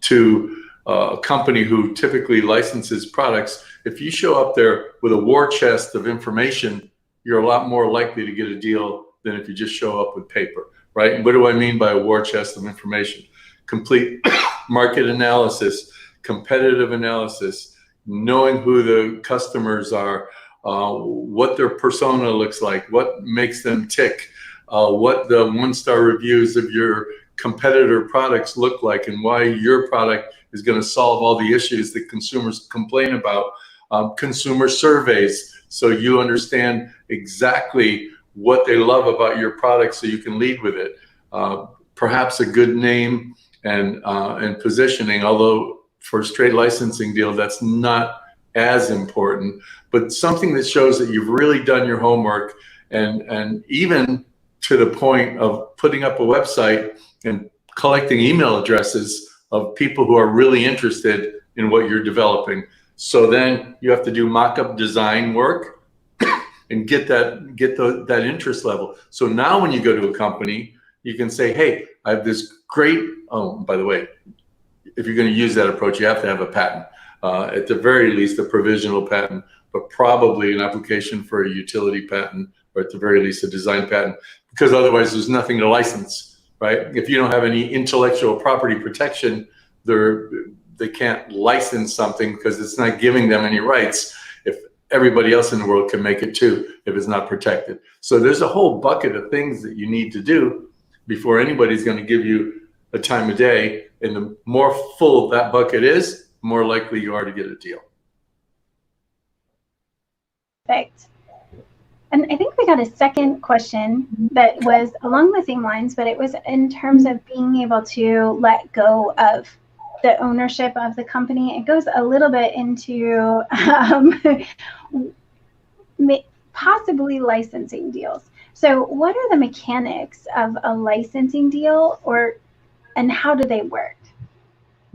to a company who typically licenses products, if you show up there with a war chest of information, you're a lot more likely to get a deal than if you just show up with paper, right? And what do I mean by a war chest of information? Complete market analysis, competitive analysis, knowing who the customers are, what their persona looks like, what makes them tick, what the one-star reviews of your competitor products look like, and why your product is going to solve all the issues that consumers complain about. Consumer surveys, so you understand exactly what they love about your product so you can lead with it. Perhaps a good name and positioning, although for a straight licensing deal, that's not as important, but something that shows that you've really done your homework, and even to the point of putting up a website and collecting email addresses of people who are really interested in what you're developing. So then you have to do mock-up design work and get that interest level. So now when you go to a company, you can say, hey, I have this great, oh, by the way, if you're going to use that approach, you have to have a patent. At the very least, a provisional patent, but probably an application for a utility patent, or at the very least a design patent, because otherwise there's nothing to license, right? If you don't have any intellectual property protection, they can't license something because it's not giving them any rights if everybody else in the world can make it too, if it's not protected. So there's a whole bucket of things that you need to do before anybody's going to give you a time of day. And the more full that bucket is, the more likely you are to get a deal. Perfect. And I think we got a second question that was along the same lines, but it was in terms of being able to let go of the ownership of the company. It goes a little bit into possibly licensing deals. So what are the mechanics of a licensing deal, and how do they work?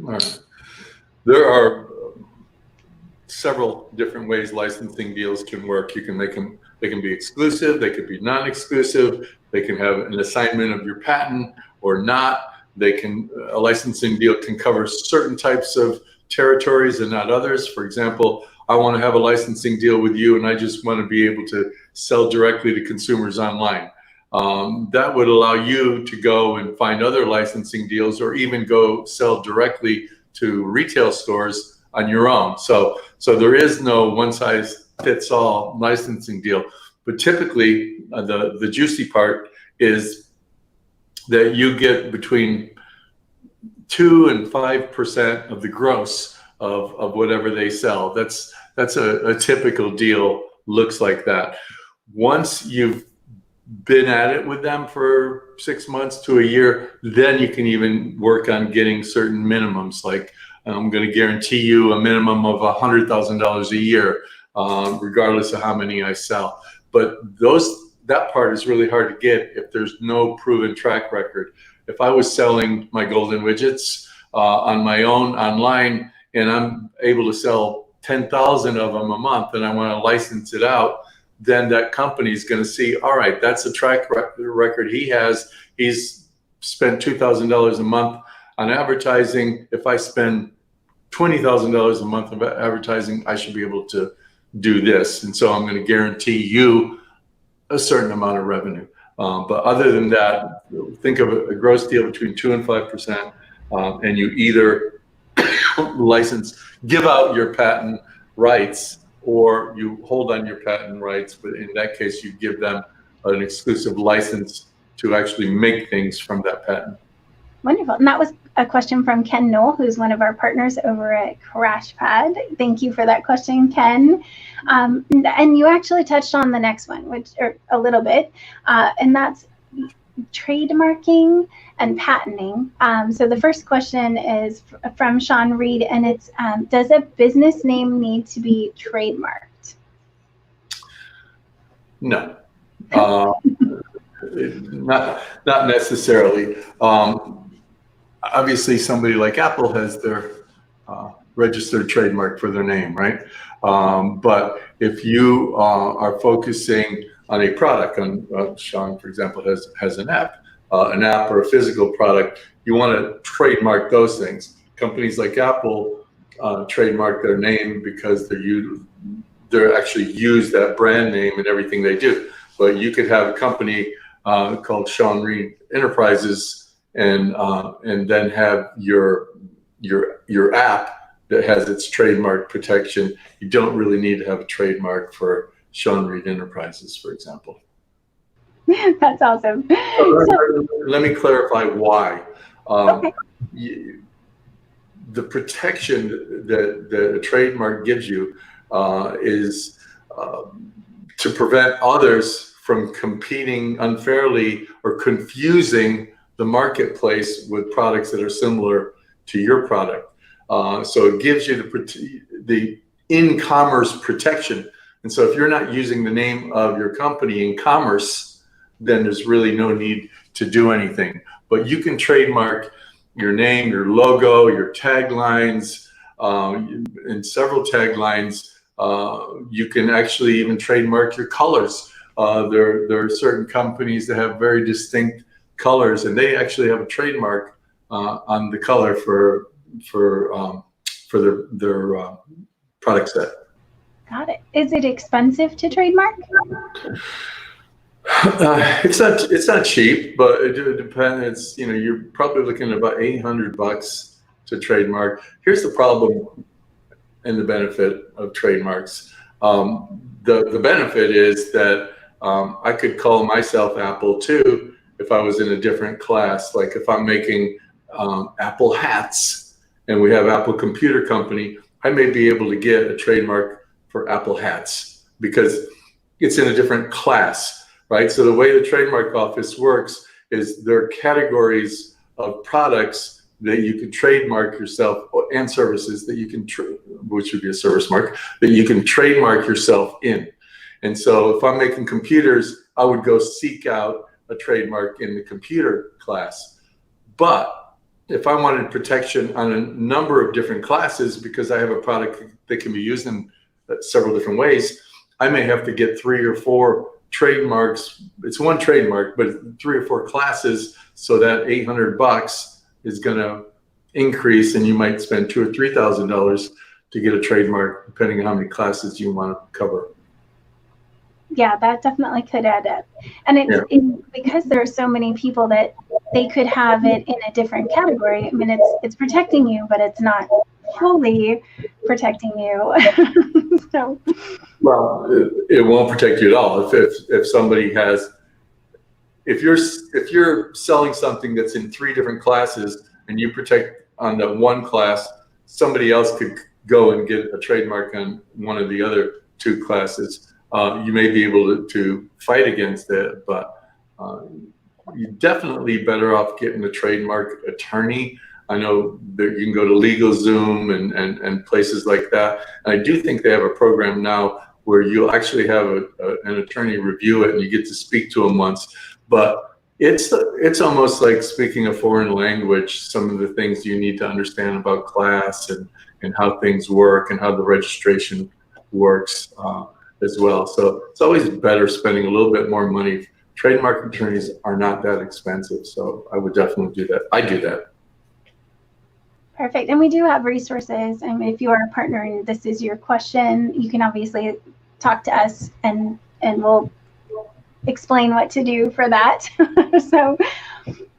All right. There are several different ways licensing deals can work. You can make them, they can be exclusive, they could be non-exclusive, they can have an assignment of your patent or not. A licensing deal can cover certain types of territories and not others. For example, I want to have a licensing deal with you and I just want to be able to sell directly to consumers online. That would allow you to go and find other licensing deals, or even go sell directly to retail stores on your own. So there is no one size fits all licensing deal, but typically the juicy part is that you get between 2 and 5% of the gross of whatever they sell. That's a typical deal, looks like that. Once you've been at it with them for 6 months to a year, then you can even work on getting certain minimums. Like, I'm going to guarantee you a minimum of $100,000 a year, regardless of how many I sell. But that part is really hard to get if there's no proven track record. If I was selling my golden widgets on my own online, and I'm able to sell 10,000 of them a month, and I want to license it out, then that company is going to see, all right, that's a track record he has. He's spent $2,000 a month on advertising. If I spend $20,000 a month of advertising, I should be able to do this. And so I'm going to guarantee you a certain amount of revenue. But other than that, think of a gross deal between 2 and 5%, and you either give out your patent rights, or you hold on your patent rights, but in that case, you give them an exclusive license to actually make things from that patent. Wonderful. And that was a question from Ken Knoll, who's one of our partners over at CrashPad. Thank you for that question, Ken. And you actually touched on the next one, or a little bit, and that's trademarking and patenting. So the first question is from Sean Reed, and it's, does a business name need to be trademarked? No, not necessarily. Obviously, somebody like Apple has their registered trademark for their name, right? But if you are focusing on a product, Sean, for example, has an app or a physical product, you want to trademark those things. companies like Apple trademark their name because they're actually use that brand name in everything they do. But you could have a company called Sean Reed Enterprises, and then have your app that has its trademark protection. You don't really need to have a trademark for Sean Reed Enterprises, for example. That's awesome. Let me clarify why. Okay. The protection that a trademark gives you is to prevent others from competing unfairly or confusing the marketplace with products that are similar to your product. So it gives you the in-commerce protection. And so if you're not using the name of your company in commerce, then there's really no need to do anything. But you can trademark your name, your logo, your taglines, and several taglines. You can actually even trademark your colors. There are certain companies that have very distinct colors, and they actually have a trademark on the color for their product set. Got it. Is it expensive to trademark? It's not cheap, but it depends. You're probably looking at about $800 to trademark. Here's the problem and the benefit of trademarks. The benefit is that I could call myself Apple too if I was in a different class. Like if I'm making Apple hats and we have Apple Computer Company, I may be able to get a trademark for Apple hats because it's in a different class, right? So the way the trademark office works is there are categories of products that you can trademark yourself, and services that you can, which would be a service mark, that you can trademark yourself in. And so if I'm making computers, I would go seek out a trademark in the computer class. But if I wanted protection on a number of different classes, because I have a product that can be used in several different ways, I may have to get 3 or 4 trademarks. It's one trademark, but 3 or 4 classes, so that $800 is going to increase, and you might spend $2,000 or $3,000 to get a trademark, depending on how many classes you want to cover. Yeah, that definitely could add up. And because there are so many people that they could have it in a different category. I mean, it's protecting you, but it's not fully protecting you. So, well, it won't protect you at all. If somebody has, if you're selling something that's in 3 different classes and you protect on the one class, somebody else could go and get a trademark on one of the other 2 classes. You may be able to fight against it, but you're definitely better off getting a trademark attorney. I know that you can go to LegalZoom and places like that. And I do think they have a program now where you'll actually have an attorney review it and you get to speak to them once. But it's almost like speaking a foreign language, some of the things you need to understand about class and how things work and how the registration works as well. So it's always better spending a little bit more money. Trademark attorneys are not that expensive, so I would definitely do that. I do that. Perfect. And we do have resources. And if you are a partner and this is your question, you can obviously talk to us and we'll explain what to do for that. So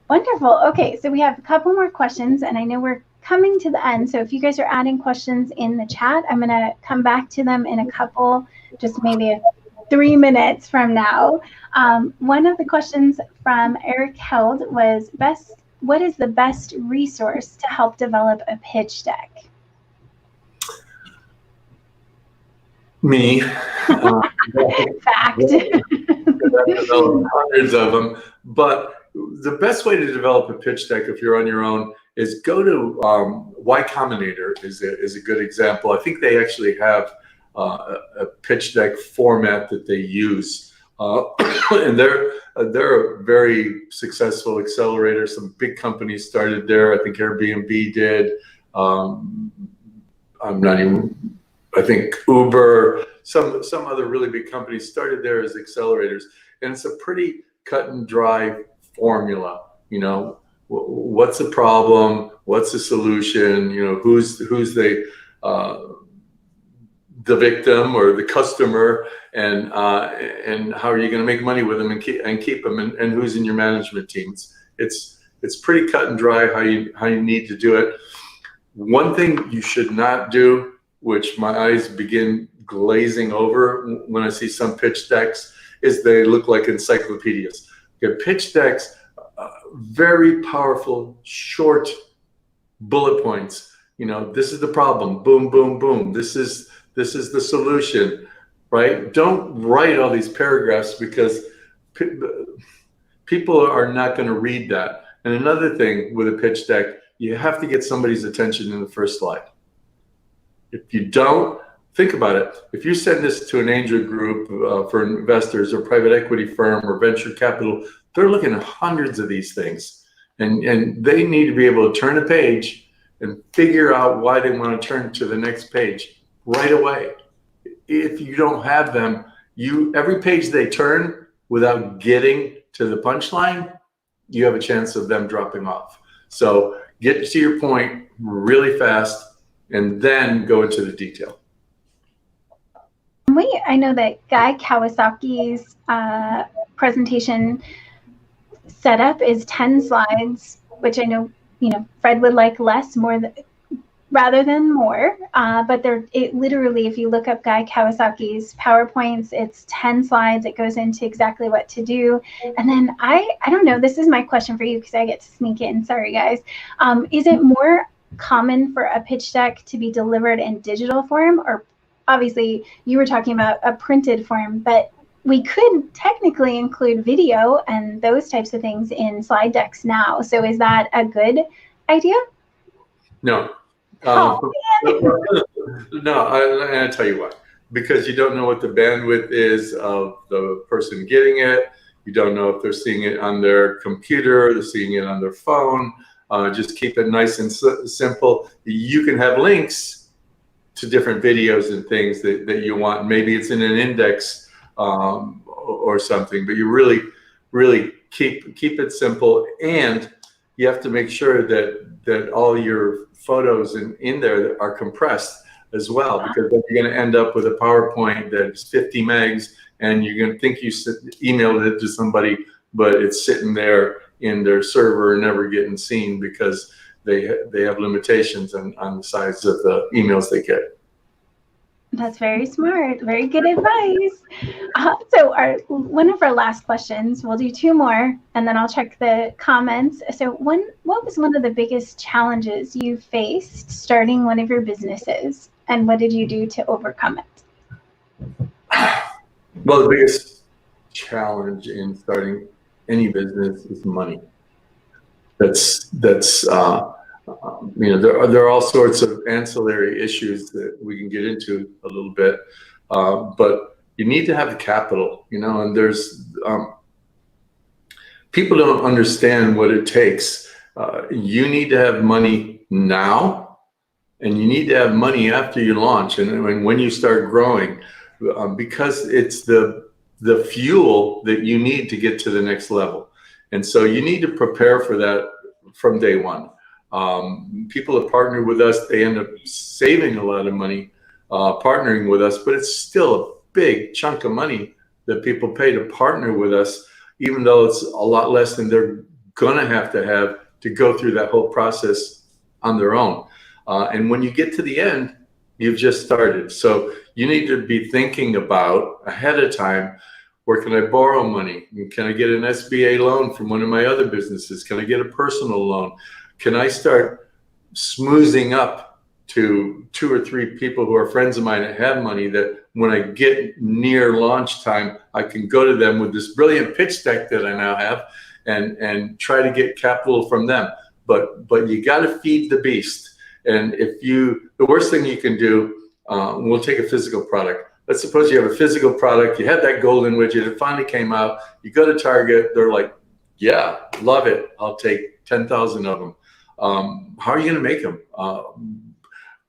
wonderful. Okay, so we have a couple more questions, and I know we're coming to the end. So if you guys are adding questions in the chat, I'm going to come back to them in a couple, just maybe 3 minutes from now. One of the questions from Eric Held was, what is the best resource to help develop a pitch deck? Me. Fact. Hundreds of them. But the best way to develop a pitch deck, if you're on your own, is go to Y Combinator is a good example. I think they actually have a pitch deck format that they use, and they're a very successful accelerator. Some big companies started there. I think Airbnb did. I think Uber, some other really big companies started there as accelerators, and it's a pretty cut and dry formula, what's the problem, what's the solution, who's the victim or the customer, and how are you going to make money with them and keep them, and who's in your management teams. It's pretty cut and dry how you need to do it. One thing you should not do, which my eyes begin glazing over when I see some pitch decks, is they look like encyclopedias. Pitch decks, very powerful, short bullet points. This is the problem. Boom, boom, boom. This is the solution, right? Don't write all these paragraphs, because people are not going to read that. And another thing with a pitch deck, you have to get somebody's attention in the first slide. If you don't, think about it. If you send this to an angel group for investors or private equity firm or venture capital, they're looking at hundreds of these things. And they need to be able to turn a page and figure out why they want to turn to the next page right away. If you don't have them, every page they turn without getting to the punchline, you have a chance of them dropping off. So get to your point really fast and then go into the detail. I know that Guy Kawasaki's presentation setup is 10 slides, which I know, Fred would like less, rather than more, but it literally, if you look up Guy Kawasaki's PowerPoints, it's 10 slides. It goes into exactly what to do. And then I don't know, this is my question for you because I get to sneak in. Sorry, guys. Is it more common for a pitch deck to be delivered in digital form, or obviously you were talking about a printed form, but we could technically include video and those types of things in slide decks now. So is that a good idea? No. Oh, No, I'll tell you why. Because you don't know what the bandwidth is of the person getting it. You don't know if they're seeing it on their computer, they're seeing it on their phone. Just keep it nice and simple. You can have links to different videos and things that you want. Maybe it's in an index or something, but you really keep it simple. And you have to make sure that all your photos in there are compressed as well, because then you're going to end up with a PowerPoint that's 50 megs, and you're going to think you emailed it to somebody, but it's sitting there in their server never getting seen because they have limitations on the size of the emails they get. That's very smart. Very good advice. So one of our last questions, we'll do two more, and then I'll check the comments. So what was one of the biggest challenges you faced starting one of your businesses, and what did you do to overcome it? Well, the biggest challenge in starting any business is money. There are all sorts of ancillary issues that we can get into a little bit, but you need to have the capital, and there's people don't understand what it takes. You need to have money now, and you need to have money after you launch and when you start growing, because it's the fuel that you need to get to the next level. And so you need to prepare for that from day one. People that partner with us, they end up saving a lot of money partnering with us, but it's still a big chunk of money that people pay to partner with us, even though it's a lot less than they're gonna have to go through that whole process on their own. And when you get to the end, you've just started. So you need to be thinking about ahead of time, where can I borrow money? Can I get an SBA loan from one of my other businesses? Can I get a personal loan? Can I start smoozing up to 2 or 3 people who are friends of mine that have money, that when I get near launch time, I can go to them with this brilliant pitch deck that I now have and try to get capital from them. But you got to feed the beast. And the worst thing you can do, we'll take a physical product. Let's suppose you have a physical product, you had that golden widget, it finally came out, you go to Target, they're like, yeah, love it, I'll take 10,000 of them. How are you gonna make them?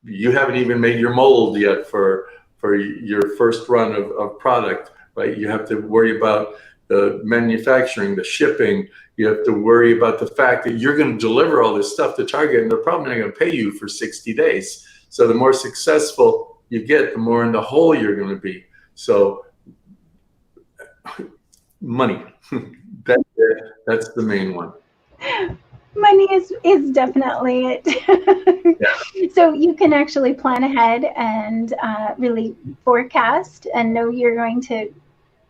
You haven't even made your mold yet for your first run of product, right? You have to worry about the manufacturing, the shipping, You have to worry about the fact that you're going to deliver all this stuff to Target, and they're probably not going to pay you for 60 days. So the more successful you get, the more in the hole you're going to be. So money, that's the main one. Money is definitely it. Yeah. So you can actually plan ahead and really forecast and know you're going to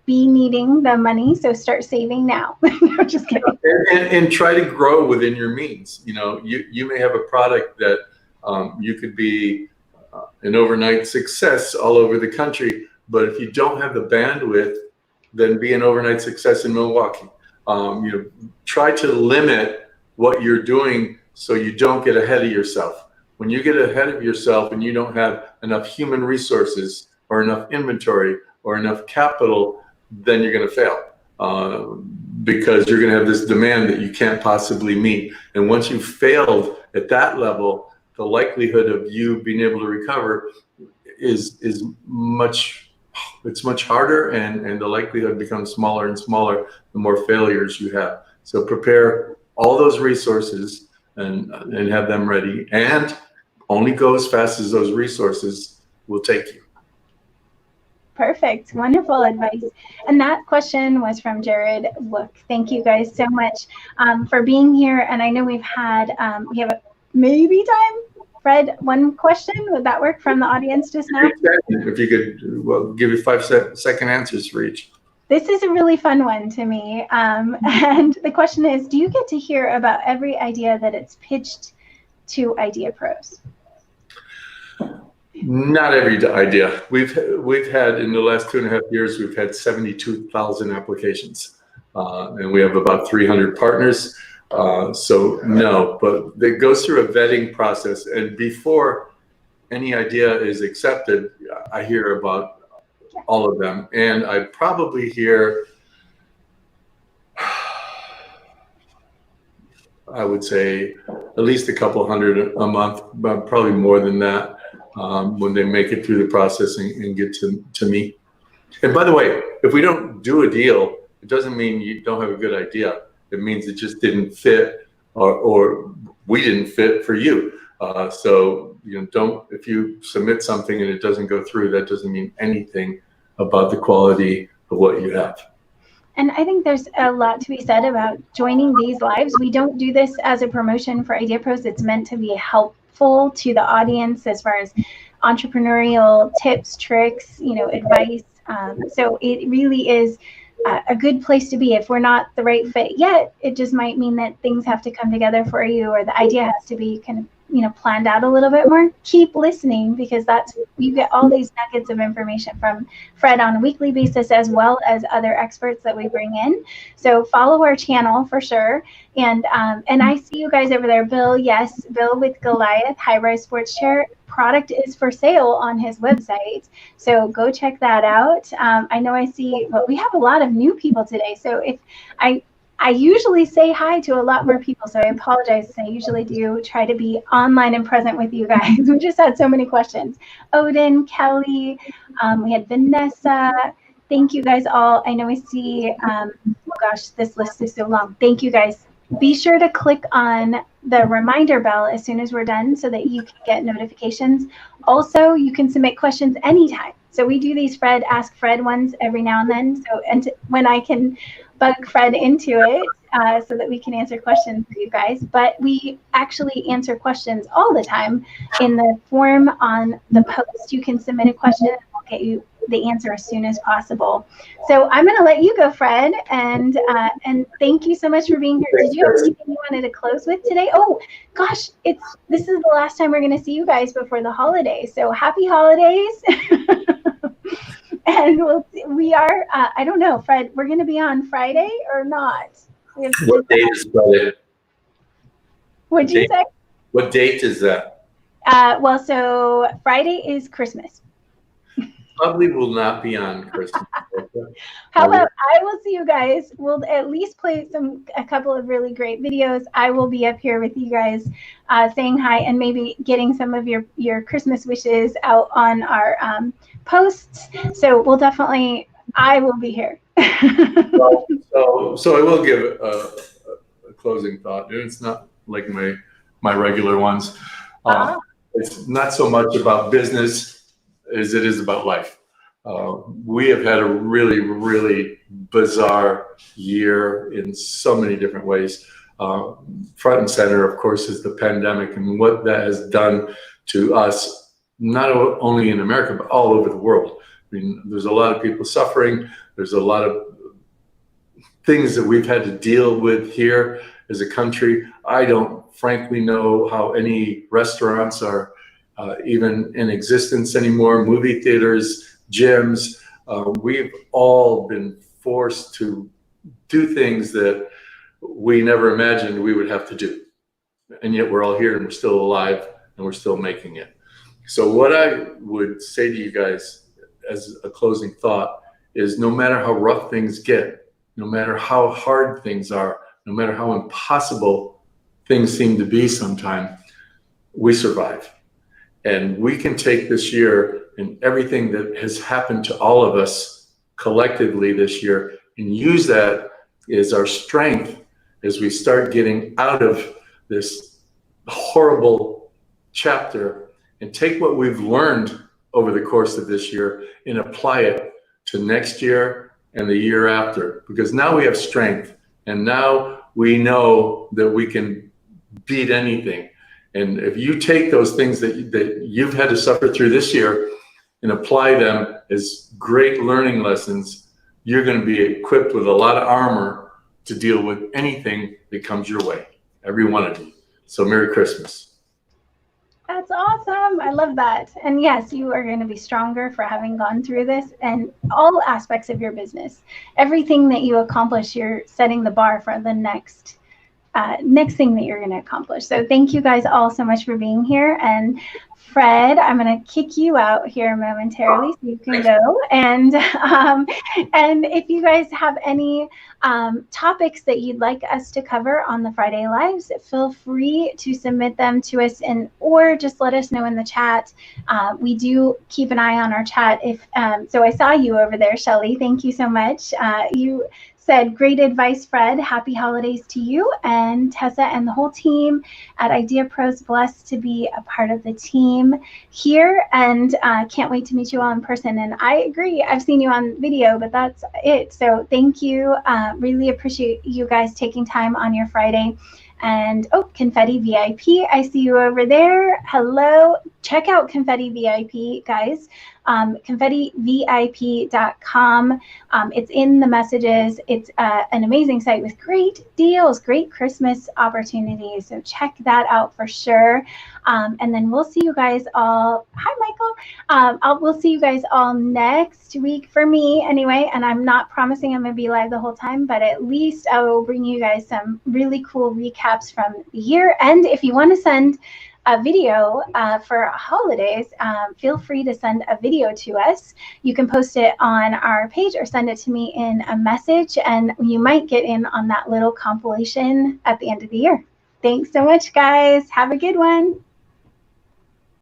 be needing the money. So start saving now. No, just kidding. And try to grow within your means. You know, you may have a product that you could be an overnight success all over the country, but if you don't have the bandwidth, then be an overnight success in Milwaukee. You know, try to limit what you're doing so you don't get ahead of yourself. When you get ahead of yourself and you don't have enough human resources or enough inventory or enough capital, then you're going to fail because you're going to have this demand that you can't possibly meet. And once you've failed at that level, the likelihood of you being able to recover is much harder, and the likelihood becomes smaller and smaller the more failures you have. So prepare all those resources and have them ready, and only go as fast as those resources will take you. Perfect. Wonderful advice. And that question was from Jared Wook. Thank you guys so much for being here. And I know we have maybe time. Fred, one question, would that work from the audience just now? If you could, give you 5-second answers for each. This is a really fun one to me. And the question is, do you get to hear about every idea that it's pitched to IdeaPros? Not every idea. We've had, in the last 2.5 years, we've had 72,000 applications, and we have about 300 partners. So no, but it goes through a vetting process, and before any idea is accepted, I hear about all of them, and I probably hear, I would say, at least a couple hundred a month, but probably more than that, when they make it through the process and get to me. And by the way, if we don't do a deal, it doesn't mean you don't have a good idea. It means it just didn't fit, or we didn't fit for you. So if you submit something and it doesn't go through, that doesn't mean anything about the quality of what you have. And I think there's a lot to be said about joining these lives. We don't do this as a promotion for IdeaPros. It's meant to be helpful to the audience as far as entrepreneurial tips, tricks, advice. So it really is a good place to be. If we're not the right fit yet, it just might mean that things have to come together for you, or the idea has to be kind of planned out a little bit more. Keep listening, because you get all these nuggets of information from Fred on a weekly basis, as well as other experts that we bring in. So follow our channel for sure. And I see you guys over there. Bill, yes, Bill with Goliath, high-rise sports chair. Product is for sale on his website, so go check that out. I know we have a lot of new people today, so if I usually say hi to a lot more people, so I apologize. I usually do try to be online and present with you guys. We just had so many questions. Odin, Kelly, we had Vanessa. Thank you guys all. I know I see, oh gosh, this list is so long. Thank you guys. Be sure to click on the reminder bell as soon as we're done so that you can get notifications. Also, you can submit questions anytime. So we do these Ask Fred ones every now and then. So when I can bug Fred into it so that we can answer questions for you guys. But we actually answer questions all the time in the form on the post. You can submit a question and we'll get you the answer as soon as possible. So I'm going to let you go, Fred, and thank you so much for being here. Did you have anything you wanted to close with today? Oh gosh, this is the last time we're going to see you guys before the holidays. So happy holidays. And we are, I don't know, Fred, we're going to be on Friday or not? What date is Friday? What'd you say? What date is that? Well, so Friday is Christmas. Probably will not be on Christmas. How about I will see you guys. We'll at least play a couple of really great videos. I will be up here with you guys saying hi and maybe getting some of your Christmas wishes out on our posts. So we'll definitely, I will be here. So I will give closing thought, and it's not like my regular ones. It's not so much about business as it is about life. We have had a really, really bizarre year in so many different ways. Front and center, of course, is the pandemic and what that has done to us, not only in America, but all over the world. I mean, there's a lot of people suffering. There's a lot of things that we've had to deal with here as a country. I don't frankly know how any restaurants are even in existence anymore, movie theaters, gyms. We've all been forced to do things that we never imagined we would have to do. And yet we're all here and we're still alive and we're still making it. So what I would say to you guys as a closing thought is, no matter how rough things get, no matter how hard things are, no matter how impossible things seem to be sometime, we survive. And we can take this year and everything that has happened to all of us collectively this year and use that as our strength as we start getting out of this horrible chapter, and take what we've learned over the course of this year and apply it to next year and the year after. Because now we have strength, and now we know that we can beat anything. And if you take those things that you've had to suffer through this year and apply them as great learning lessons, you're going to be equipped with a lot of armor to deal with anything that comes your way, every one of you. So Merry Christmas. That's awesome. I love that. And yes, you are going to be stronger for having gone through this, and all aspects of your business. Everything that you accomplish, you're setting the bar for the next thing that you're going to accomplish. So thank you guys all so much for being here. And Fred, I'm going to kick you out here momentarily so you can go. And if you guys have any topics that you'd like us to cover on the Friday Lives, feel free to submit them to us, or just let us know in the chat. We do keep an eye on our chat. So I saw you over there, Shelly. Thank you so much. You said, great advice, Fred. Happy holidays to you and Tessa and the whole team at IdeaPros. Blessed to be a part of the team here, and can't wait to meet you all in person. And I agree, I've seen you on video, but that's it. So thank you. Really appreciate you guys taking time on your Friday. And oh, Confetti VIP, I see you over there. Hello. Check out Confetti VIP, guys. ConfettiVIP.com. It's in the messages. It's an amazing site with great deals, great Christmas opportunities. So check that out for sure. And then we'll see you guys all. Hi, Michael. We'll see you guys all next week for me anyway. And I'm not promising I'm going to be live the whole time, but at least I will bring you guys some really cool recaps from the year. And if you want to send a video for holidays, feel free to send a video to us. You can post it on our page or send it to me in a message, and you might get in on that little compilation at the end of the year. Thanks so much, guys. Have a good one.